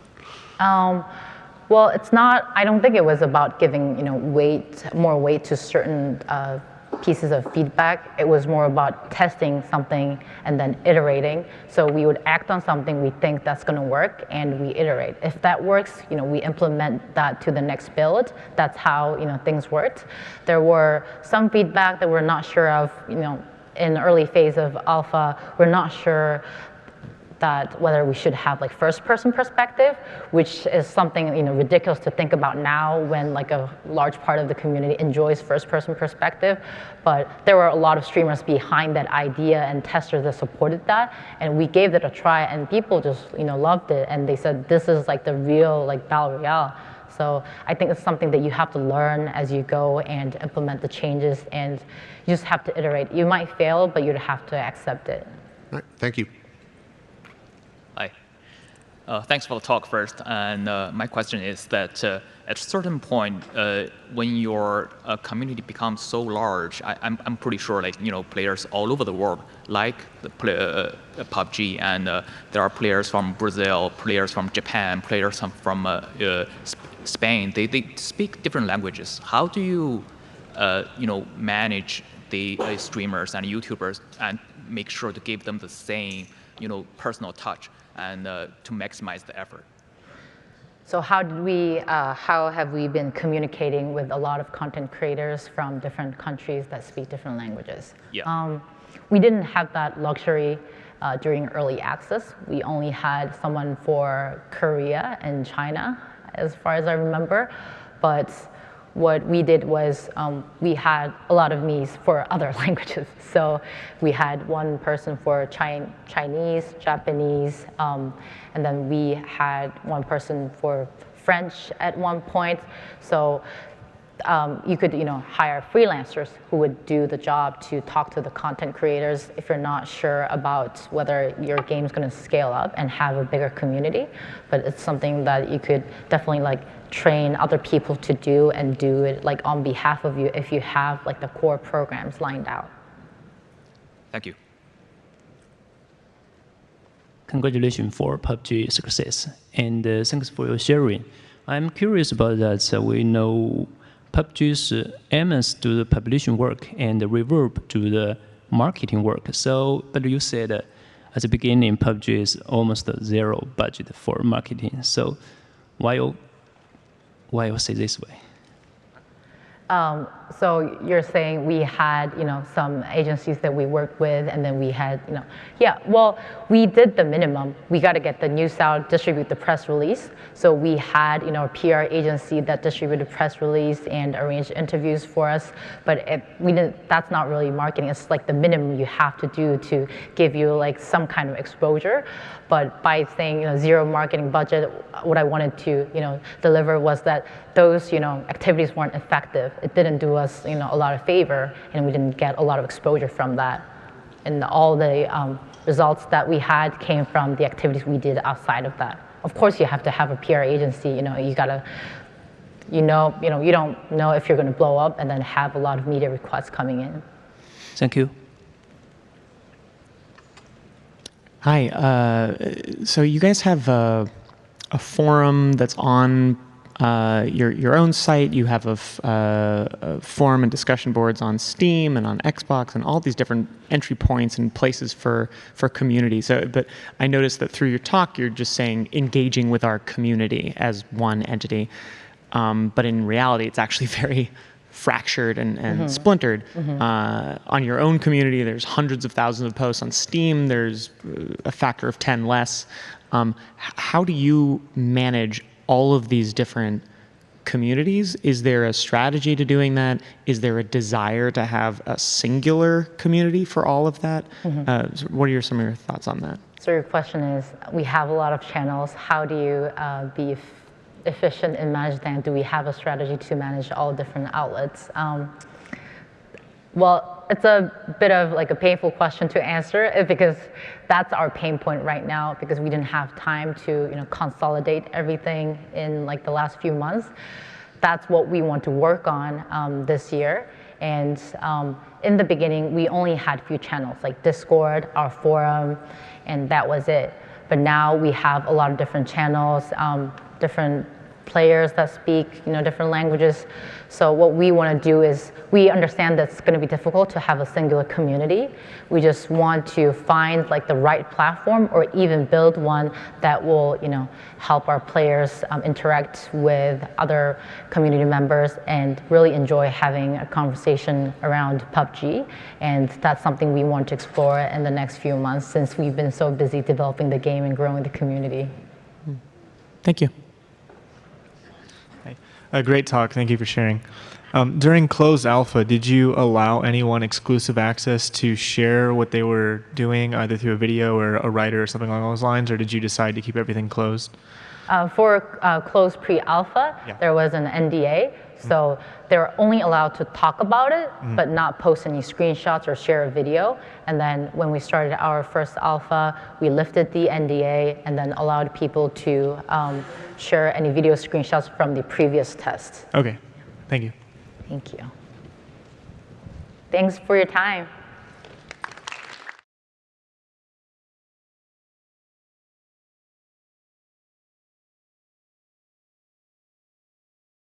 [SPEAKER 1] Well, it's not. I don't think it was about giving more weight to certain pieces of feedback. It was more about testing something and then iterating. So we would act on something we think that's going to work, and we iterate. If that works, we implement that to the next build. That's how things worked. There were some feedback that we're not sure of. In the early phase of alpha, we're not sure that whether we should have like first-person perspective, which is something ridiculous to think about now when like a large part of the community enjoys first-person perspective. But there were a lot of streamers behind that idea and testers that supported that, and we gave it a try, and people just loved it, and they said this is like the real like battle royale. So I think it's something that you have to learn as you go and implement the changes, and you just have to iterate. You might fail, but you'd have to accept it.
[SPEAKER 7] All right, thank you.
[SPEAKER 8] Hi. Thanks for the talk first. And my question is that at a certain point, when your community becomes so large, I'm pretty sure players all over the world like the PUBG, and there are players from Brazil, players from Japan, players from Spain. They speak different languages. How do you manage the streamers and YouTubers and make sure to give them the same personal touch and to maximize the effort?
[SPEAKER 1] So how have we been communicating with a lot of content creators from different countries that speak different languages?
[SPEAKER 8] Yeah.
[SPEAKER 1] We didn't have that luxury during early access. We only had someone for Korea and China, as far as I remember. But what we did was we had a lot of me's for other languages. So we had one person for Chinese, Japanese, and then we had one person for French at one point. So you could hire freelancers who would do the job to talk to the content creators if you're not sure about whether your game's going to scale up and have a bigger community. But it's something that you could definitely train other people to do and do it on behalf of you if you have the core programs lined out.
[SPEAKER 8] Thank you.
[SPEAKER 9] Congratulations for PUBG success, and thanks for your sharing. I'm curious about that. So we know PUBG's MS do the publishing work and the Reverb do the marketing work. So, but you said at the beginning PUBG is almost zero budget for marketing. So why you say this way?
[SPEAKER 1] So you're saying we had, some agencies that we worked with, and then we had, yeah, well, we did the minimum. We got to get the news out, distribute the press release. So we had, a PR agency that distributed press release and arranged interviews for us. But that's not really marketing. It's the minimum you have to do to give you some kind of exposure. But by saying, zero marketing budget, what I wanted to, deliver was that those, activities weren't effective. It didn't do us, a lot of favor, and we didn't get a lot of exposure from that. And all the results that we had came from the activities we did outside of that. Of course, you have to have a PR agency. You gotta, you don't know if you're going to blow up, and then have a lot of media requests coming in.
[SPEAKER 9] Thank you.
[SPEAKER 10] Hi. So you guys have a forum that's on your own site. You have a forum and discussion boards on Steam and on Xbox and all these different entry points and places for community. So, but I noticed that through your talk, you're just saying engaging with our community as one entity. But in reality, it's actually very fractured and splintered. On your own community, there's hundreds of thousands of posts. On Steam, there's a factor of 10 less. How do you manage all of these different communities? Is there a strategy to doing that? Is there a desire to have a singular community for all of that? So what are some of your thoughts on that?
[SPEAKER 1] So your question is, we have a lot of channels. How do you be efficient in managing them? Do we have a strategy to manage all different outlets? Well, it's a bit of a painful question to answer, because that's our pain point right now, because we didn't have time to consolidate everything in the last few months. That's what we want to work on this year. And in the beginning, we only had a few channels like Discord, our forum, and that was it. But now we have a lot of different channels, different players that speak different languages. So what we want to do is, we understand that it's going to be difficult to have a singular community. We just want to find the right platform, or even build one that will help our players interact with other community members and really enjoy having a conversation around PUBG. And that's something we want to explore in the next few months, since we've been so busy developing the game and growing the community.
[SPEAKER 10] Thank you.
[SPEAKER 6] A great talk. Thank you for sharing. During closed alpha, did you allow anyone exclusive access to share what they were doing, either through a video or a writer or something along those lines, or did you decide to keep everything closed?
[SPEAKER 1] For closed pre-alpha, there was an NDA. So they're only allowed to talk about it, but not post any screenshots or share a video. And then when we started our first alpha, we lifted the NDA and then allowed people to share any video screenshots from the previous test.
[SPEAKER 6] Okay, thank you.
[SPEAKER 1] Thank you. Thanks for your time.